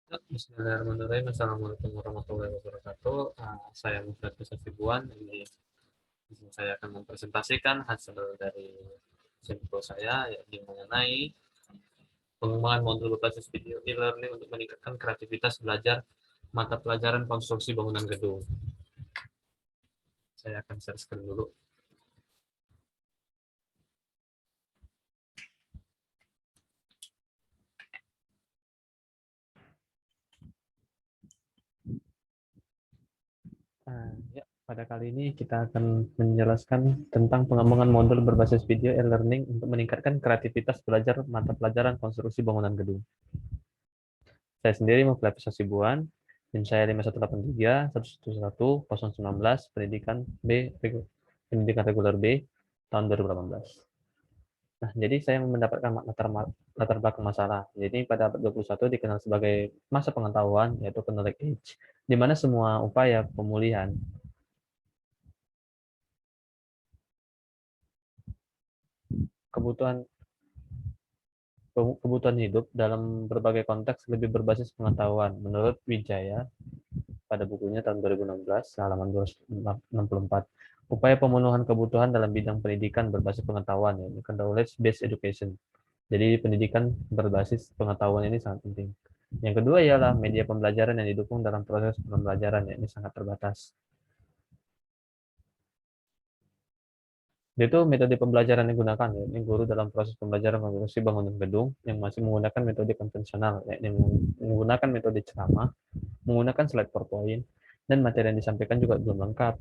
Ya, Bismillahirrahmanirrahim. Assalamualaikum warahmatullahi wabarakatuh. Saya Mufdal Hasibuan. Ini saya akan mempresentasikan hasil dari simpul saya, yakni mengenai pengembangan modul berbasis video e-learning untuk meningkatkan kreativitas belajar mata pelajaran konstruksi bangunan gedung. Saya akan share screen dulu. Ya, pada kali ini kita akan menjelaskan tentang pengembangan modul berbasis video e-learning untuk meningkatkan kreativitas belajar mata pelajaran konstruksi bangunan gedung. Saya sendiri Mufdal Hasibuan, NIM saya 5183 111 019, pendidikan reguler B tahun 2018. Nah, jadi saya mendapatkan latar belakang masalah. Jadi pada abad 21 dikenal sebagai masa pengetahuan, yaitu knowledge age, di mana semua upaya pemulihan kebutuhan kebutuhan hidup dalam berbagai konteks lebih berbasis pengetahuan. Menurut Wijaya pada bukunya tahun 2016, halaman 264. Upaya pemenuhan kebutuhan dalam bidang pendidikan berbasis pengetahuan, yaitu knowledge-based education. Jadi pendidikan berbasis pengetahuan ini sangat penting. Yang kedua ialah media pembelajaran yang didukung dalam proses pembelajaran, ini sangat terbatas. Itu metode pembelajaran yang digunakan, yakni guru dalam proses pembelajaran mengurusi bangunan gedung yang masih menggunakan metode konvensional, yakni menggunakan metode ceramah, menggunakan slide PowerPoint, dan materi yang disampaikan juga belum lengkap.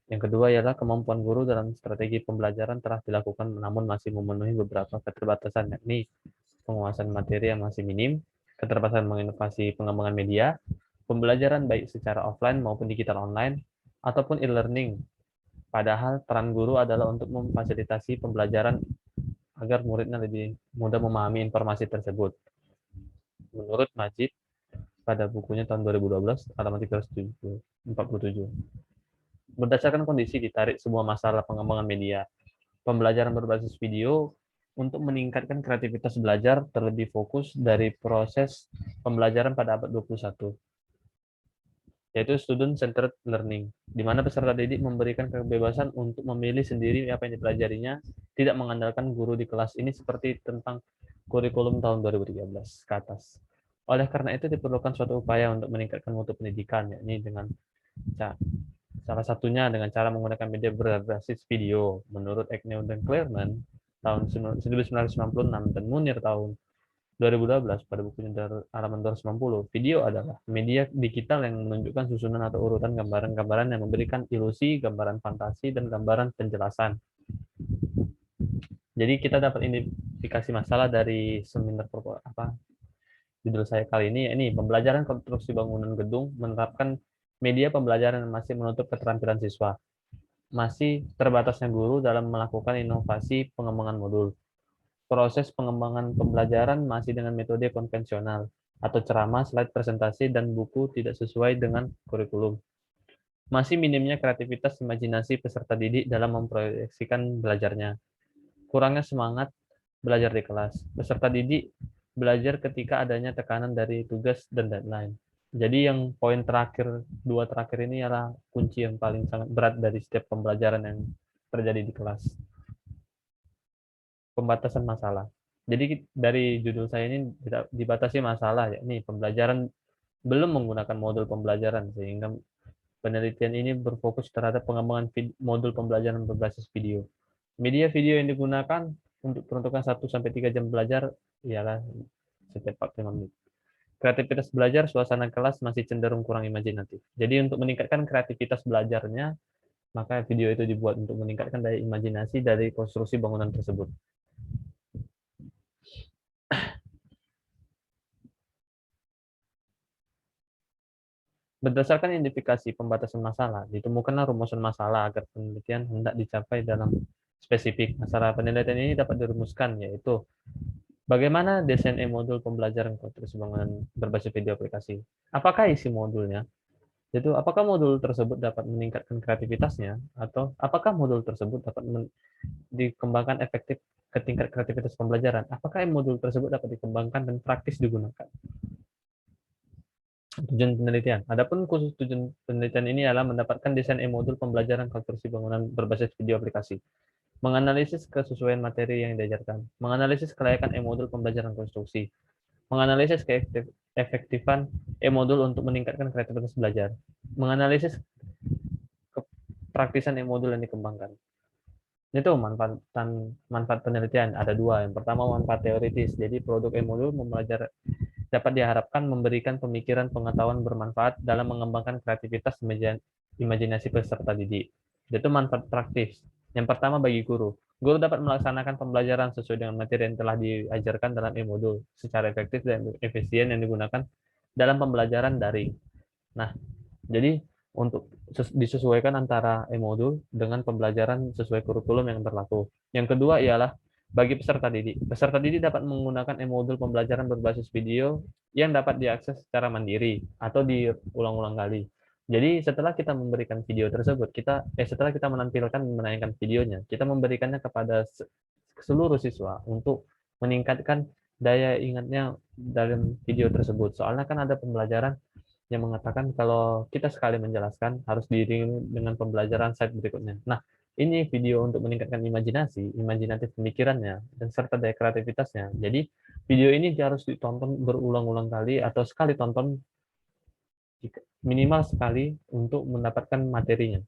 Yang kedua ialah kemampuan guru dalam strategi pembelajaran telah dilakukan namun masih memenuhi beberapa keterbatasan, yakni penguasaan materi yang masih minim, keterbatasan menginovasi pengembangan media, pembelajaran baik secara offline maupun digital online, ataupun e-learning. Padahal peran guru adalah untuk memfasilitasi pembelajaran agar muridnya lebih mudah memahami informasi tersebut. Menurut Majid, pada bukunya tahun 2012, halaman 347. Berdasarkan kondisi ditarik sebuah masalah pengembangan media, pembelajaran berbasis video untuk meningkatkan kreativitas belajar terlebih fokus dari proses pembelajaran pada abad 21, yaitu student-centered learning, di mana peserta didik memberikan kebebasan untuk memilih sendiri apa yang dipelajarinya, tidak mengandalkan guru di kelas ini seperti tentang kurikulum tahun 2013 ke atas. Oleh karena itu diperlukan suatu upaya untuk meningkatkan mutu pendidikan, yakni dengan salah satunya dengan cara menggunakan media berbasis video. Menurut Agnew dan Clearman tahun 1996 dan Munir tahun 2012 pada bukunya halaman 290, video adalah media digital yang menunjukkan susunan atau urutan gambaran-gambaran yang memberikan ilusi, gambaran fantasi, dan gambaran penjelasan. Jadi kita dapat identifikasi masalah dari seminar judul saya kali ini pembelajaran konstruksi bangunan gedung menerapkan media pembelajaran yang masih menutup keterampilan siswa. Masih terbatasnya guru dalam melakukan inovasi pengembangan modul. Proses pengembangan pembelajaran masih dengan metode konvensional atau ceramah, slide presentasi, dan buku tidak sesuai dengan kurikulum. Masih minimnya kreativitas imajinasi peserta didik dalam memproyeksikan belajarnya. Kurangnya semangat belajar di kelas. Peserta didik belajar ketika adanya tekanan dari tugas dan deadline. Jadi yang poin terakhir, dua terakhir ini adalah kunci yang paling sangat berat dari setiap pembelajaran yang terjadi di kelas. Pembatasan masalah. Jadi dari judul saya ini tidak dibatasi masalah, yakni pembelajaran belum menggunakan modul pembelajaran, sehingga penelitian ini berfokus terhadap pengembangan modul pembelajaran berbasis video. Media video yang digunakan untuk peruntukan 1-3 jam belajar ialah setiap 45 menit. Kreativitas belajar, suasana kelas masih cenderung kurang imajinatif. Jadi untuk meningkatkan kreativitas belajarnya, maka video itu dibuat untuk meningkatkan daya imajinasi dari konstruksi bangunan tersebut. Berdasarkan identifikasi pembatasan masalah, ditemukanlah rumusan masalah agar penelitian hendak dicapai dalam spesifik. Masalah penelitian ini dapat dirumuskan, yaitu bagaimana desain modul pembelajaran konstruksi bangunan berbasis video aplikasi. Apakah isi modulnya? Itu apakah modul tersebut dapat meningkatkan kreativitasnya, atau apakah modul tersebut dapat dikembangkan efektif ke tingkat kreativitas pembelajaran? Apakah modul tersebut dapat dikembangkan dan praktis digunakan? Tujuan penelitian. Adapun khusus tujuan penelitian ini adalah mendapatkan desain e-modul pembelajaran konstruksi bangunan berbasis video aplikasi, menganalisis kesesuaian materi yang diajarkan, menganalisis kelayakan e-modul pembelajaran konstruksi, menganalisis keefektifan e-modul untuk meningkatkan kreativitas belajar, menganalisis kepraktisan e-modul yang dikembangkan. Itu manfaat penelitian ada dua. Yang pertama manfaat teoritis. Jadi produk e-modul dapat diharapkan memberikan pemikiran pengetahuan bermanfaat dalam mengembangkan kreativitas imajinasi peserta didik. Itu manfaat praktis. Yang pertama bagi guru. Guru dapat melaksanakan pembelajaran sesuai dengan materi yang telah diajarkan dalam e-modul secara efektif dan efisien yang digunakan dalam pembelajaran daring. Nah, jadi untuk disesuaikan antara e-modul dengan pembelajaran sesuai kurikulum yang berlaku. Yang kedua ialah bagi peserta didik. Peserta didik dapat menggunakan e-modul pembelajaran berbasis video yang dapat diakses secara mandiri atau diulang-ulang kali. Jadi setelah kita memberikan video tersebut, setelah kita menampilkan menayangkan videonya, kita memberikannya kepada seluruh siswa untuk meningkatkan daya ingatnya dalam video tersebut. Soalnya kan ada pembelajaran yang mengatakan kalau kita sekali menjelaskan harus diiringi dengan pembelajaran slide berikutnya. Nah, ini video untuk meningkatkan imajinatif pemikirannya, dan serta daya kreativitasnya. Jadi, video ini harus ditonton berulang-ulang kali atau sekali tonton minimal sekali untuk mendapatkan materinya.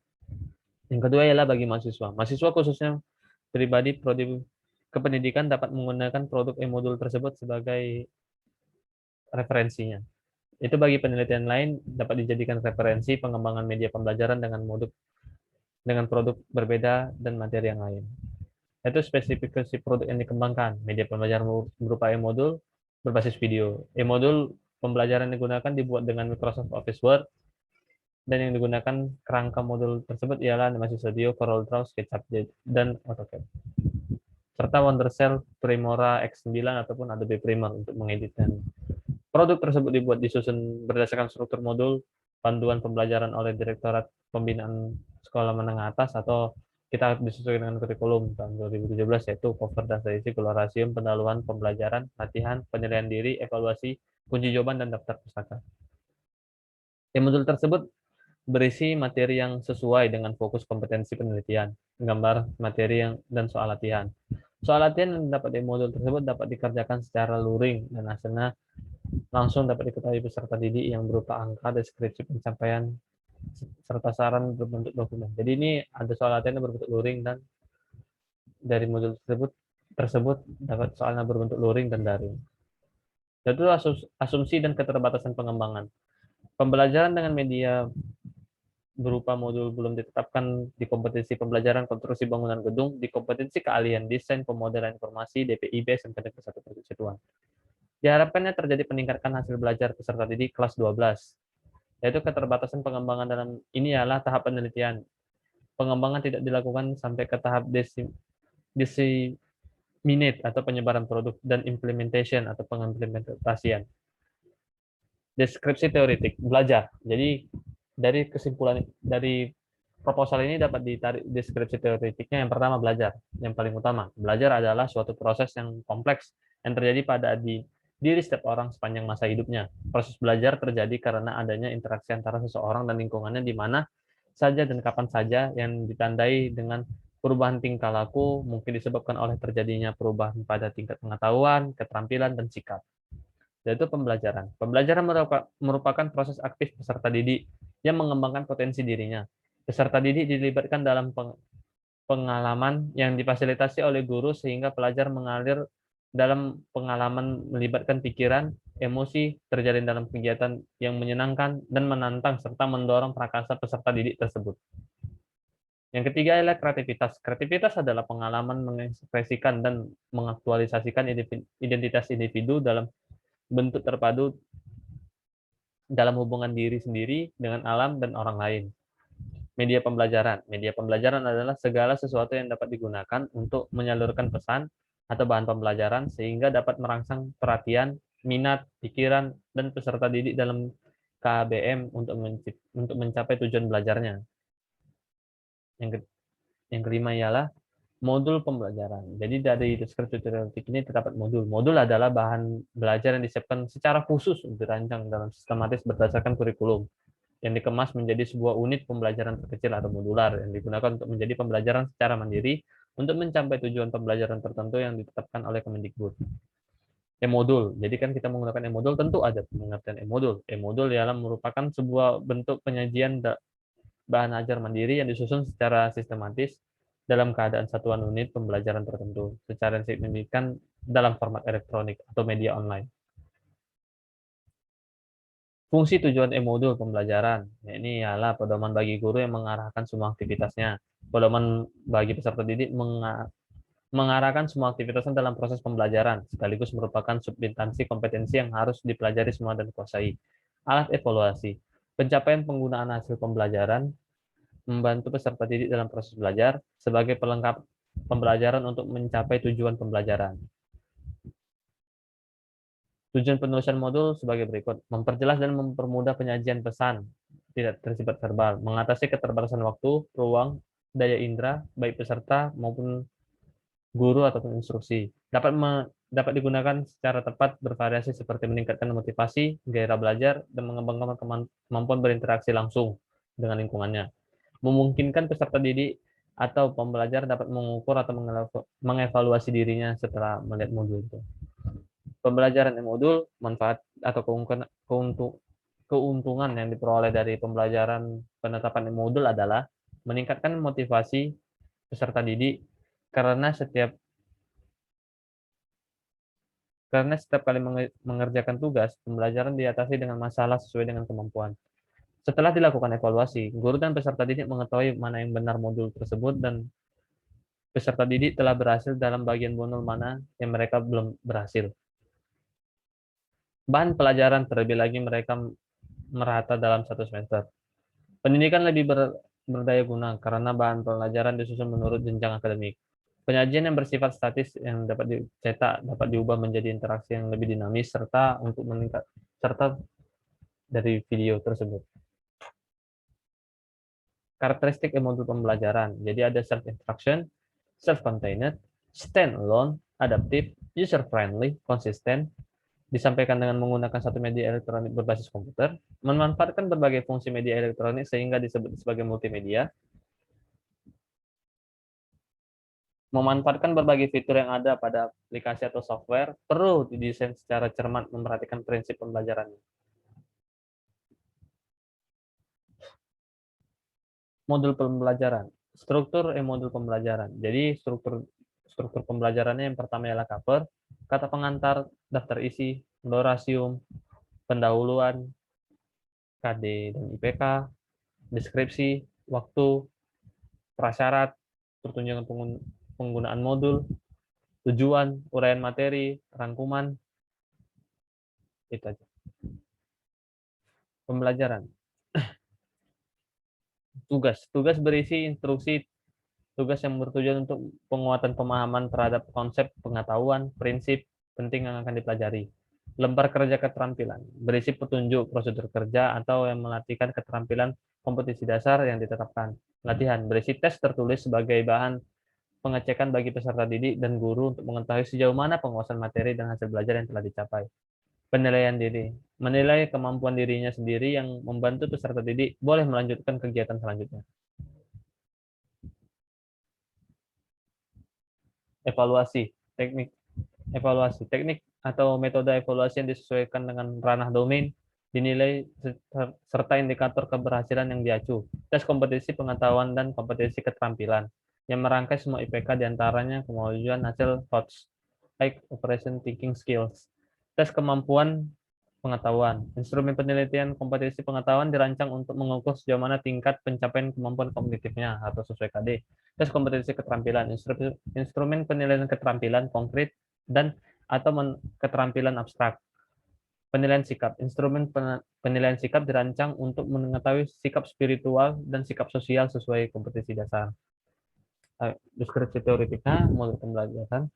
Yang kedua ialah bagi mahasiswa. Mahasiswa khususnya pribadi prodi kependidikan dapat menggunakan produk e-modul tersebut sebagai referensinya. Itu bagi penelitian lain dapat dijadikan referensi pengembangan media pembelajaran dengan produk berbeda dan materi yang lain. Itu spesifikasi produk yang dikembangkan, media pembelajaran berupa e-modul berbasis video. E-modul pembelajaran yang digunakan dibuat dengan Microsoft Office Word, dan yang digunakan kerangka modul tersebut ialah Animasi Studio, CorelDRAW, SketchUp, dan AutoCAD. Serta Wondershell, Primora X9 ataupun Adobe Premiere untuk mengeditkan. Produk tersebut dibuat disusun berdasarkan struktur modul, panduan pembelajaran oleh Direktorat Pembinaan Sekolah Menengah Atas, atau kita disesuaikan dengan kurikulum tahun 2017, yaitu cover data isi, kolorasium, pendahuluan pembelajaran, latihan, penilaian diri, evaluasi, kunci jawaban, dan daftar pustaka. Modul tersebut berisi materi yang sesuai dengan fokus kompetensi penelitian, gambar materi dan soal latihan. Soal latihan yang dapat di modul tersebut dapat dikerjakan secara luring dan hasilnya langsung dapat diketahui peserta didik yang berupa angka, deskripsi pencapaian, serta saran berbentuk dokumen. Jadi ini ada soal latihan yang berbentuk luring, dan dari modul tersebut dapat soalnya berbentuk luring dan daring. Itu asumsi dan keterbatasan pengembangan. Pembelajaran dengan media berupa modul belum ditetapkan di kompetensi pembelajaran konstruksi bangunan gedung, di kompetensi keahlian desain pemodelan informasi, DPIB, SMK Negeri 1 Persatuan. Diharapkannya terjadi peningkatan hasil belajar peserta didik kelas 12, yaitu keterbatasan pengembangan dalam ini adalah tahap penelitian. Pengembangan tidak dilakukan sampai ke tahap disseminate atau penyebaran produk, dan implementation atau pengimplementasian. Deskripsi teoretik, belajar. Jadi dari kesimpulan dari proposal ini dapat ditarik deskripsi teoretiknya. Yang pertama, belajar. Yang paling utama, belajar adalah suatu proses yang kompleks yang terjadi pada diri setiap orang sepanjang masa hidupnya. Proses belajar terjadi karena adanya interaksi antara seseorang dan lingkungannya di mana saja dan kapan saja, yang ditandai dengan perubahan tingkah laku, mungkin disebabkan oleh terjadinya perubahan pada tingkat pengetahuan, keterampilan, dan sikap. Yaitu pembelajaran. Pembelajaran merupakan proses aktif peserta didik yang mengembangkan potensi dirinya. Peserta didik dilibatkan dalam pengalaman yang difasilitasi oleh guru sehingga pelajar mengalir dalam pengalaman melibatkan pikiran, emosi, terjalin dalam kegiatan yang menyenangkan dan menantang serta mendorong prakasa peserta didik tersebut. Yang ketiga adalah kreativitas. Kreativitas adalah pengalaman mengekspresikan dan mengaktualisasikan identitas individu dalam bentuk terpadu dalam hubungan diri sendiri dengan alam dan orang lain. Media pembelajaran. Media pembelajaran adalah segala sesuatu yang dapat digunakan untuk menyalurkan pesan atau bahan pembelajaran sehingga dapat merangsang perhatian, minat, pikiran, dan peserta didik dalam KBM untuk mencapai tujuan belajarnya. Yang kelima ialah Modul pembelajaran. Jadi dari deskripsi teoretik ini terdapat modul. Modul adalah bahan belajar yang disiapkan secara khusus untuk dirancang dalam sistematis berdasarkan kurikulum, yang dikemas menjadi sebuah unit pembelajaran terkecil atau modular yang digunakan untuk menjadi pembelajaran secara mandiri untuk mencapai tujuan pembelajaran tertentu yang ditetapkan oleh Kemendikbud. E-modul. Jadi kan kita menggunakan e-modul, tentu ada pengertian e-modul. E-modul ialah merupakan sebuah bentuk penyajian bahan ajar mandiri yang disusun secara sistematis dalam keadaan satuan unit pembelajaran tertentu secara signifikan dalam format elektronik atau media online. Fungsi tujuan e-modul pembelajaran, ini ialah pedoman bagi guru yang mengarahkan semua aktivitasnya. Pedoman bagi peserta didik mengarahkan semua aktivitasnya dalam proses pembelajaran, sekaligus merupakan subinstansi kompetensi yang harus dipelajari semua dan dikuasai. Alat evaluasi, pencapaian penggunaan hasil pembelajaran, membantu peserta didik dalam proses belajar sebagai pelengkap pembelajaran untuk mencapai tujuan pembelajaran. Tujuan penulisan modul sebagai berikut: memperjelas dan mempermudah penyajian pesan, tidak bersifat verbal, mengatasi keterbatasan waktu, ruang, daya indera, baik peserta maupun guru ataupun instruksi. Dapat digunakan secara tepat bervariasi seperti meningkatkan motivasi, gairah belajar, dan mengembangkan kemampuan berinteraksi langsung dengan lingkungannya. Memungkinkan peserta didik atau pembelajar dapat mengukur atau mengevaluasi dirinya setelah melihat modul itu. Pembelajaran modul, manfaat atau keuntungan yang diperoleh dari pembelajaran penetapan modul adalah meningkatkan motivasi peserta didik karena setiap kali mengerjakan tugas, pembelajaran diatasi dengan masalah sesuai dengan kemampuan. Setelah dilakukan evaluasi, guru dan peserta didik mengetahui mana yang benar modul tersebut dan peserta didik telah berhasil dalam bagian modul mana yang mereka belum berhasil. Bahan pelajaran terlebih lagi mereka merata dalam satu semester. Pendidikan lebih berdaya guna karena bahan pelajaran disusun menurut jenjang akademik. Penyajian yang bersifat statis yang dapat dicetak dapat diubah menjadi interaksi yang lebih dinamis serta untuk meningkat serta dari video tersebut. Karakteristik modul pembelajaran. Jadi ada self-instruction, self-contained, stand-alone, adaptive, user-friendly, konsisten, disampaikan dengan menggunakan satu media elektronik berbasis komputer, memanfaatkan berbagai fungsi media elektronik sehingga disebut sebagai multimedia, memanfaatkan berbagai fitur yang ada pada aplikasi atau software, perlu didesain secara cermat memperhatikan prinsip pembelajarannya. Modul pembelajaran. Struktur modul pembelajaran. Jadi struktur pembelajarannya yang pertama ialah cover, kata pengantar, daftar isi, lorasium, pendahuluan, KD dan IPK, deskripsi, waktu, prasyarat, pertunjukan penggunaan modul, tujuan, uraian materi, rangkuman, itu aja. Pembelajaran. Tugas berisi instruksi tugas yang bertujuan untuk penguatan pemahaman terhadap konsep pengetahuan, prinsip penting yang akan dipelajari. Lembar kerja keterampilan, berisi petunjuk prosedur kerja atau yang melatihkan keterampilan kompetisi dasar yang ditetapkan. Latihan, berisi tes tertulis sebagai bahan pengecekan bagi peserta didik dan guru untuk mengetahui sejauh mana penguasaan materi dan hasil belajar yang telah dicapai. Penilaian diri, menilai kemampuan dirinya sendiri yang membantu peserta didik boleh melanjutkan kegiatan selanjutnya. Evaluasi, teknik atau metode evaluasi yang disesuaikan dengan ranah domain, dinilai serta indikator keberhasilan yang diacu. Tes kompetisi pengetahuan dan kompetisi keterampilan yang merangkai semua IPK diantaranya kemajuan hasil HOTS, High Operation Thinking Skills. Tes kemampuan pengetahuan. Instrumen penelitian kompetisi pengetahuan dirancang untuk mengukur sejauh mana tingkat pencapaian kemampuan kognitifnya atau sesuai KD. Tes kompetensi keterampilan. Instrumen penilaian keterampilan konkret dan atau keterampilan abstrak. Penilaian sikap. Instrumen penilaian sikap dirancang untuk mengetahui sikap spiritual dan sikap sosial sesuai kompetensi dasar. Deskripsi teoretika, modul pembelajaran,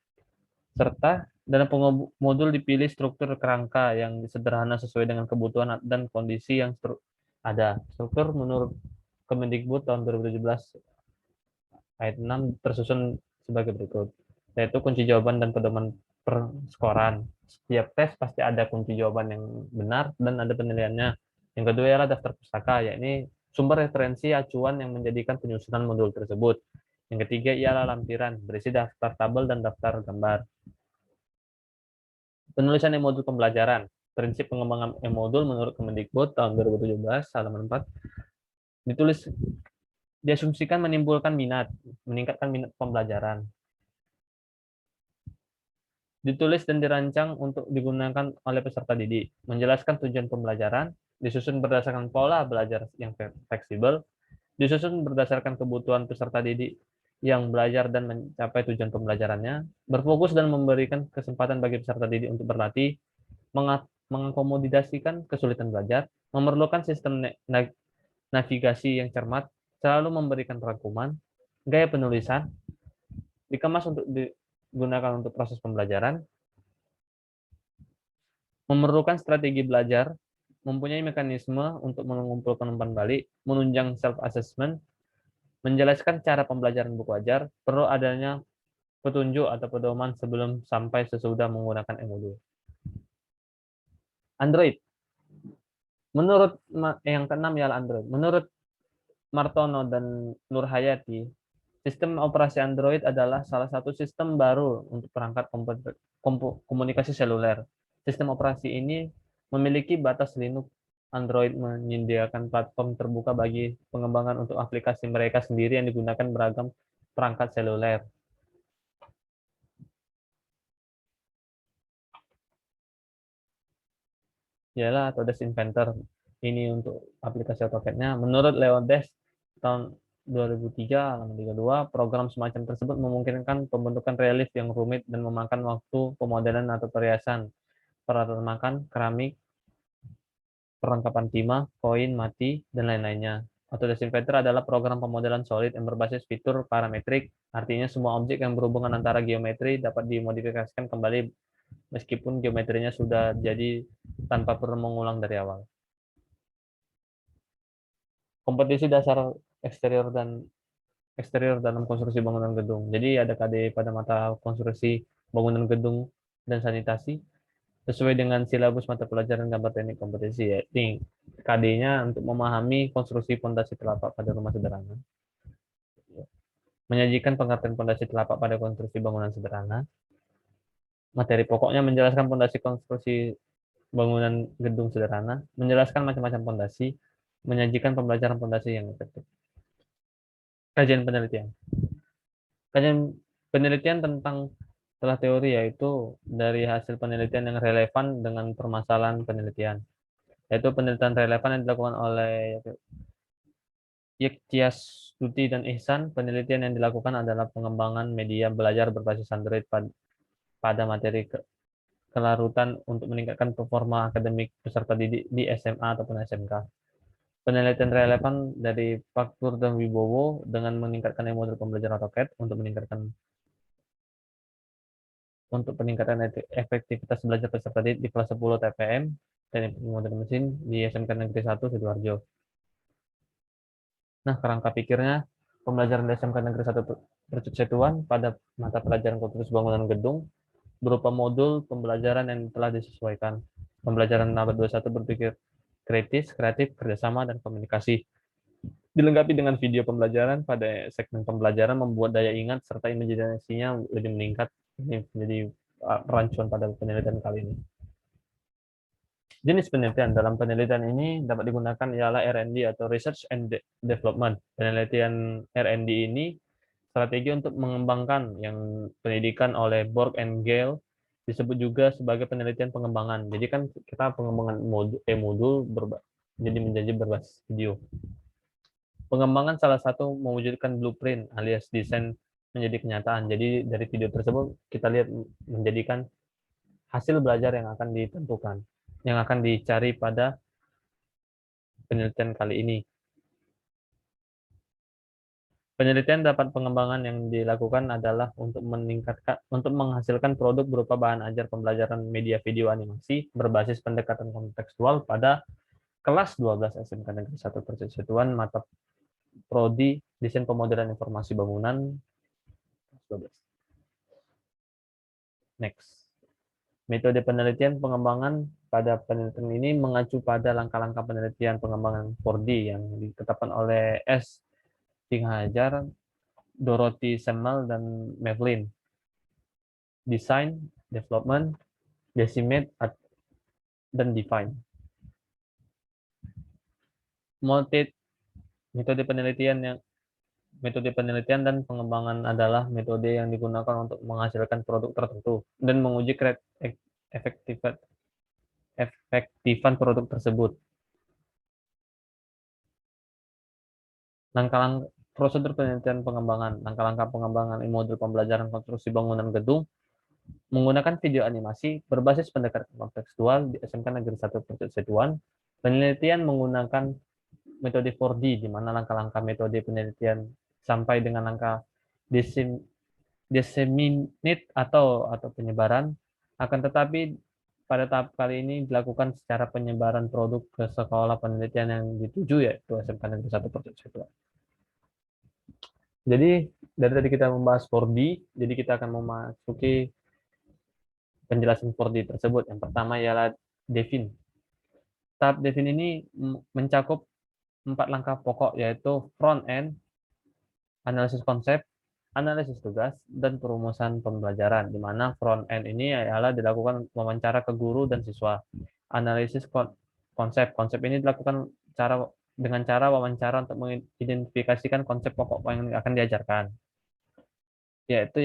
serta dalam modul dipilih struktur kerangka yang sederhana sesuai dengan kebutuhan dan kondisi yang ada. Struktur menurut Kemendikbud tahun 2017 ayat 6 tersusun sebagai berikut, yaitu kunci jawaban dan pedoman perskoran. Setiap tes pasti ada kunci jawaban yang benar dan ada penilaiannya. Yang kedua adalah daftar pustaka, yakni sumber referensi acuan yang menjadikan penyusunan modul tersebut. Yang ketiga ialah lampiran, berisi daftar tabel dan daftar gambar. Penulisan e-modul pembelajaran. Prinsip pengembangan e-modul menurut Kemendikbud tahun 2017, halaman 4. Ditulis, diasumsikan menimbulkan minat, meningkatkan minat pembelajaran. Ditulis dan dirancang untuk digunakan oleh peserta didik, menjelaskan tujuan pembelajaran, disusun berdasarkan pola belajar yang fleksibel, disusun berdasarkan kebutuhan peserta didik yang belajar dan mencapai tujuan pembelajarannya, berfokus dan memberikan kesempatan bagi peserta didik untuk berlatih, mengakomodasikan kesulitan belajar, memerlukan sistem navigasi yang cermat, selalu memberikan rangkuman, gaya penulisan, dikemas untuk digunakan untuk proses pembelajaran, memerlukan strategi belajar, mempunyai mekanisme untuk mengumpulkan umpan balik, menunjang self-assessment, menjelaskan cara pembelajaran buku ajar, perlu adanya petunjuk atau pedoman sebelum sampai sesudah menggunakan e-modul. Android. Menurut yang keenam ialah Android. Menurut Martono dan Nurhayati, sistem operasi Android adalah salah satu sistem baru untuk perangkat komunikasi seluler. Sistem operasi ini memiliki batas Linux. Android menyediakan platform terbuka bagi pengembangan untuk aplikasi mereka sendiri yang digunakan beragam perangkat seluler. Ialah Autodesk Inventor. Ini untuk aplikasi AutoCAD-nya. Menurut Leodes tahun 2003, halaman 32, program semacam tersebut memungkinkan pembentukan relief yang rumit dan memakan waktu pemodelan atau perhiasan, peralatan makan, keramik, perlengkapan timah, koin, mati, dan lain-lainnya. Autodesk Inventor adalah program pemodelan solid yang berbasis fitur parametrik, artinya semua objek yang berhubungan antara geometri dapat dimodifikasikan kembali meskipun geometrinya sudah jadi tanpa perlu mengulang dari awal. Kompetisi dasar eksterior dalam konstruksi bangunan gedung. Jadi ada KD pada mata konstruksi bangunan gedung dan sanitasi sesuai dengan silabus mata pelajaran gambar teknik kompetisi, ya. KD-nya untuk memahami konstruksi fondasi telapak pada rumah sederhana. Menyajikan pengertian fondasi telapak pada konstruksi bangunan sederhana. Materi pokoknya menjelaskan fondasi konstruksi bangunan gedung sederhana, menjelaskan macam-macam fondasi, menyajikan pembelajaran fondasi yang efektif. Kajian penelitian. Kajian penelitian tentang telah teori yaitu dari hasil penelitian yang relevan dengan permasalahan penelitian. Yaitu penelitian relevan yang dilakukan oleh Yektias Tuti dan Ihsan. Penelitian yang dilakukan adalah pengembangan media belajar berbasis Android pada materi kelarutan untuk meningkatkan performa akademik peserta didik di SMA ataupun SMK. Penelitian relevan dari Faktur dan Wibowo dengan meningkatkan modul pembelajaran AutoCAD untuk peningkatan efektivitas belajar peserta didik di kelas 10 TPM Teknik Pemrograman Mesin di SMK Negeri 1 Sidoarjo. Nah, kerangka pikirnya pembelajaran di SMK Negeri 1 Percucetuan pada mata pelajaran konstruksi bangunan gedung berupa modul pembelajaran yang telah disesuaikan. Pembelajaran abad 21 berpikir kritis, kreatif, kerjasama, dan komunikasi. Dilengkapi dengan video pembelajaran pada segmen pembelajaran membuat daya ingat serta imajinasinya lebih meningkat. Ini menjadi perancuan pada penelitian kali ini. Jenis penelitian dalam penelitian ini dapat digunakan ialah R&D atau Research and Development. Penelitian R&D ini strategi untuk mengembangkan yang pendidikan oleh Borg and Gale disebut juga sebagai penelitian pengembangan. Jadi kan kita pengembangan modul menjadi berbasis video. Pengembangan salah satu mewujudkan blueprint alias desain menjadi kenyataan. Jadi dari video tersebut kita lihat menjadikan hasil belajar yang akan ditentukan, yang akan dicari pada penelitian kali ini. Penelitian dapat pengembangan yang dilakukan adalah untuk menghasilkan produk berupa bahan ajar pembelajaran media video animasi berbasis pendekatan kontekstual pada kelas 12 SMK Negeri 1 Percucetuan mata Prodi Desain Pemodelan Informasi Bangunan 12. Next. Metode penelitian pengembangan pada penelitian ini mengacu pada langkah-langkah penelitian pengembangan 4D yang ditetapkan oleh S. Singhajar, Dorothy Semmel, dan Mevlin. Design, development, decimate, dan define. Metode penelitian dan pengembangan adalah metode yang digunakan untuk menghasilkan produk tertentu dan menguji efektifan produk tersebut. Prosedur penelitian pengembangan, langkah-langkah pengembangan modul pembelajaran konstruksi bangunan gedung menggunakan video animasi berbasis pendekatan kontekstual di SMK Negeri 1 Persetuan. Penelitian menggunakan metode 4D, di mana langkah-langkah metode penelitian sampai dengan langkah disseminate atau penyebaran. Akan tetapi pada tahap kali ini dilakukan secara penyebaran produk ke sekolah penelitian yang dituju, yaitu SMK Negeri 1 Persetuan. Jadi dari tadi kita membahas 4D, jadi kita akan memasuki penjelasan 4D tersebut. Yang pertama ialah define. Tahap define ini mencakup 4 langkah pokok, yaitu front end, analisis konsep, analisis tugas, dan perumusan pembelajaran, di mana front end ini adalah dilakukan wawancara ke guru dan siswa. Analisis konsep ini dilakukan dengan cara wawancara untuk mengidentifikasikan konsep pokok yang akan diajarkan, yaitu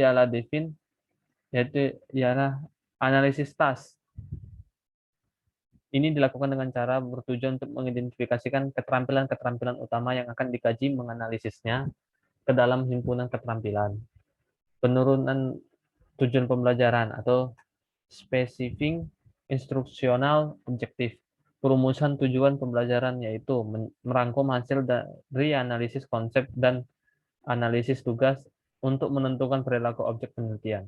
analisis task. Ini dilakukan dengan cara bertujuan untuk mengidentifikasikan keterampilan-keterampilan utama yang akan dikaji menganalisisnya ke dalam himpunan keterampilan. Penurunan tujuan pembelajaran atau specifying instruksional objektif. Perumusan tujuan pembelajaran yaitu merangkum hasil dari analisis konsep dan analisis tugas untuk menentukan perilaku objek penelitian.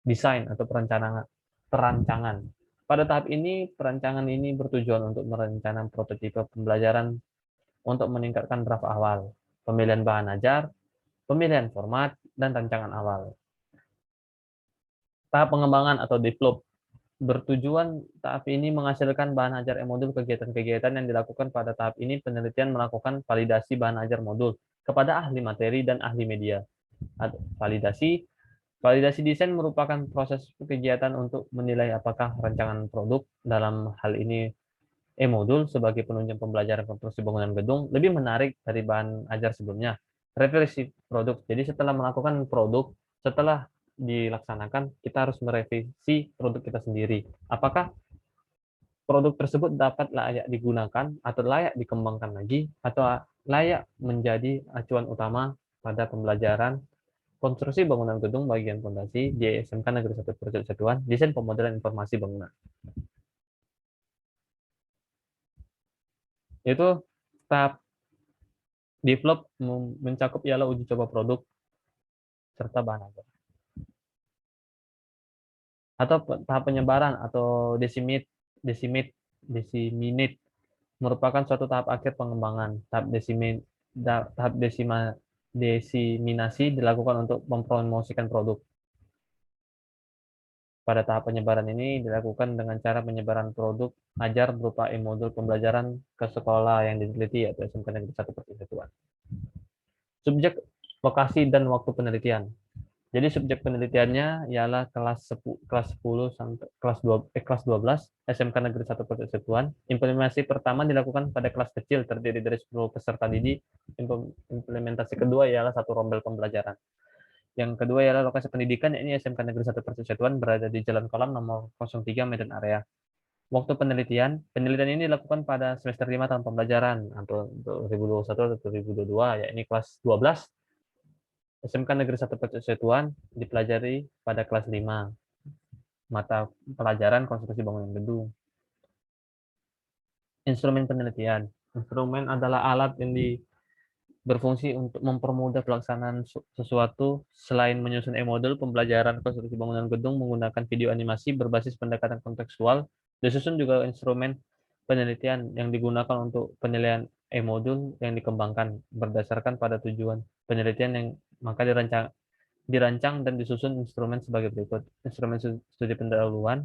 Desain atau perancangan. Pada tahap ini, perancangan ini bertujuan untuk merencanakan prototipe pembelajaran untuk meningkatkan draft awal, pemilihan bahan ajar, pemilihan format, dan rancangan awal. Tahap pengembangan atau develop bertujuan tahap ini menghasilkan bahan ajar modul. Kegiatan-kegiatan yang dilakukan pada tahap ini, penelitian melakukan validasi bahan ajar modul kepada ahli materi dan ahli media. Validasi desain merupakan proses kegiatan untuk menilai apakah rancangan produk, dalam hal ini modul sebagai penunjang pembelajaran konstruksi bangunan gedung, lebih menarik dari bahan ajar sebelumnya. Revisi produk. Jadi setelah melakukan produk, setelah dilaksanakan, kita harus merevisi produk kita sendiri. Apakah produk tersebut dapat layak digunakan atau layak dikembangkan lagi atau layak menjadi acuan utama pada pembelajaran konstruksi bangunan gedung bagian fondasi di SMK Negeri 1 Persetuan, desain pemodelan informasi bangunan. Itu tahap develop mencakup ialah uji coba produk serta bahan ajar. Atau tahap penyebaran atau disseminate merupakan suatu tahap akhir pengembangan. Tahap desiminasi dilakukan untuk mempromosikan produk. Pada tahap penyebaran ini dilakukan dengan cara penyebaran produk ajar berupa modul pembelajaran ke sekolah yang diteliti, yaitu SMK Negeri 1 Persetuan. Subjek, lokasi, dan waktu penelitian. Jadi subjek penelitiannya ialah kelas 10 sampai kelas 12 SMK Negeri 1 Persetuan. Implementasi pertama dilakukan pada kelas kecil terdiri dari 10 peserta didik. Implementasi kedua ialah satu rombel pembelajaran. Yang kedua ialah lokasi pendidikan, ini SMK Negeri 1 Persetuan berada di Jalan Kolam nomor 03 Medan Area. Waktu penelitian ini dilakukan pada semester 5 tahun pembelajaran atau 2021 atau 2022, yakni kelas 12 SMK Negeri 1 Persetuan dipelajari pada kelas 5 mata pelajaran konstruksi bangunan gedung. Instrumen penelitian. Instrumen adalah alat yang berfungsi untuk mempermudah pelaksanaan sesuatu. Selain menyusun modul pembelajaran konstruksi bangunan gedung menggunakan video animasi berbasis pendekatan kontekstual, disusun juga instrumen penelitian yang digunakan untuk penilaian modul yang dikembangkan berdasarkan pada tujuan penelitian yang maka Dirancang dan disusun instrumen sebagai berikut. Instrumen studi pendahuluan,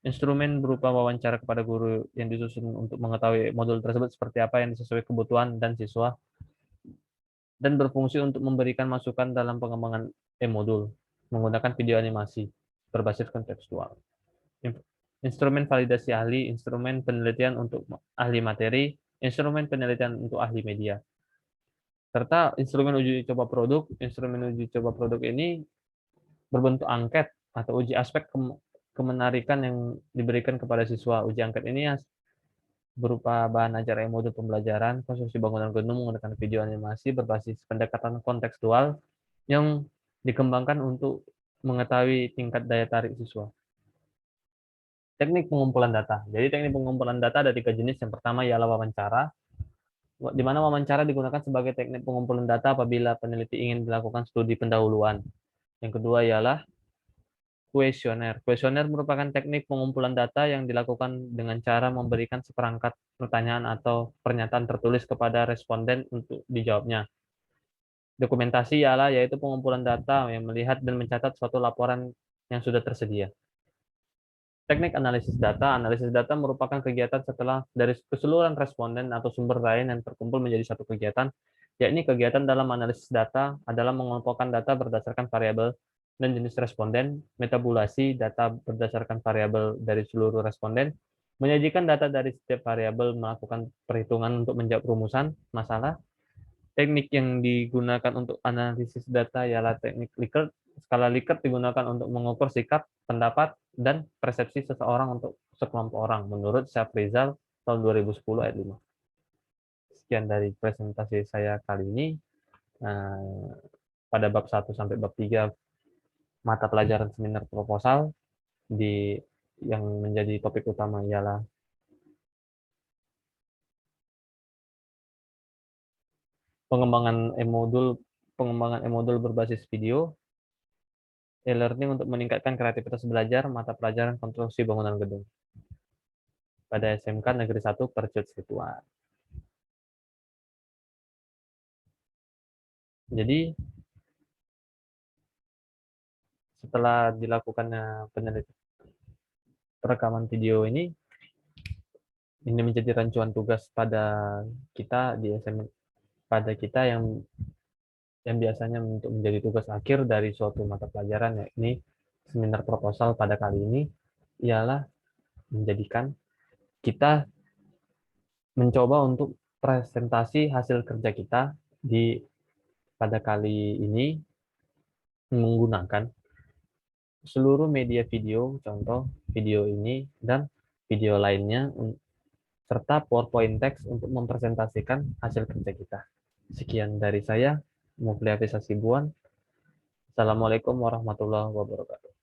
instrumen berupa wawancara kepada guru yang disusun untuk mengetahui modul tersebut seperti apa yang sesuai kebutuhan dan siswa, dan berfungsi untuk memberikan masukan dalam pengembangan e-modul menggunakan video animasi berbasis kontekstual. Instrumen validasi ahli, instrumen penelitian untuk ahli materi, instrumen penelitian untuk ahli media, serta instrumen uji coba produk. Instrumen uji coba produk ini berbentuk angket atau uji aspek kemenarikan yang diberikan kepada siswa. Uji angket ini berupa bahan ajar modul pembelajaran, konstruksi bangunan gedung menggunakan video animasi berbasis pendekatan kontekstual yang dikembangkan untuk mengetahui tingkat daya tarik siswa. Teknik pengumpulan data. Jadi teknik pengumpulan data ada 3 jenis. Yang pertama ialah wawancara, di mana wawancara digunakan sebagai teknik pengumpulan data apabila peneliti ingin melakukan studi pendahuluan. Yang kedua ialah kuesioner. Kuesioner merupakan teknik pengumpulan data yang dilakukan dengan cara memberikan seperangkat pertanyaan atau pernyataan tertulis kepada responden untuk dijawabnya. Dokumentasi ialah yaitu pengumpulan data yang melihat dan mencatat suatu laporan yang sudah tersedia. Teknik analisis data. Analisis data merupakan kegiatan setelah dari keseluruhan responden atau sumber lain yang terkumpul menjadi satu kegiatan, yakni kegiatan dalam analisis data adalah mengelompokkan data berdasarkan variabel dan jenis responden, metabulasi data berdasarkan variabel dari seluruh responden, menyajikan data dari setiap variabel, melakukan perhitungan untuk menjawab rumusan masalah. Teknik yang digunakan untuk analisis data ialah teknik Likert. Skala Likert digunakan untuk mengukur sikap, pendapat, dan persepsi seseorang untuk sekelompok orang, menurut Syafrizal tahun 2010 ayat 5. Sekian dari presentasi saya kali ini. Pada bab 1 sampai bab 3 mata pelajaran seminar proposal yang menjadi topik utama ialah pengembangan e-modul berbasis video, e-learning untuk meningkatkan kreativitas belajar, mata pelajaran konstruksi bangunan gedung pada SMK Negeri 1 Percut Situan. Jadi setelah dilakukannya penelitian perekaman video ini menjadi rancuan tugas pada kita di SMK, pada kita yang biasanya untuk menjadi tugas akhir dari suatu mata pelajaran, yakni seminar proposal pada kali ini, ialah menjadikan kita mencoba untuk presentasi hasil kerja kita pada kali ini menggunakan seluruh media video, contoh video ini dan video lainnya, serta PowerPoint text untuk mempresentasikan hasil kerja kita. Sekian dari saya, Mufli Hafiz Hasibuan. Assalamualaikum warahmatullahi wabarakatuh.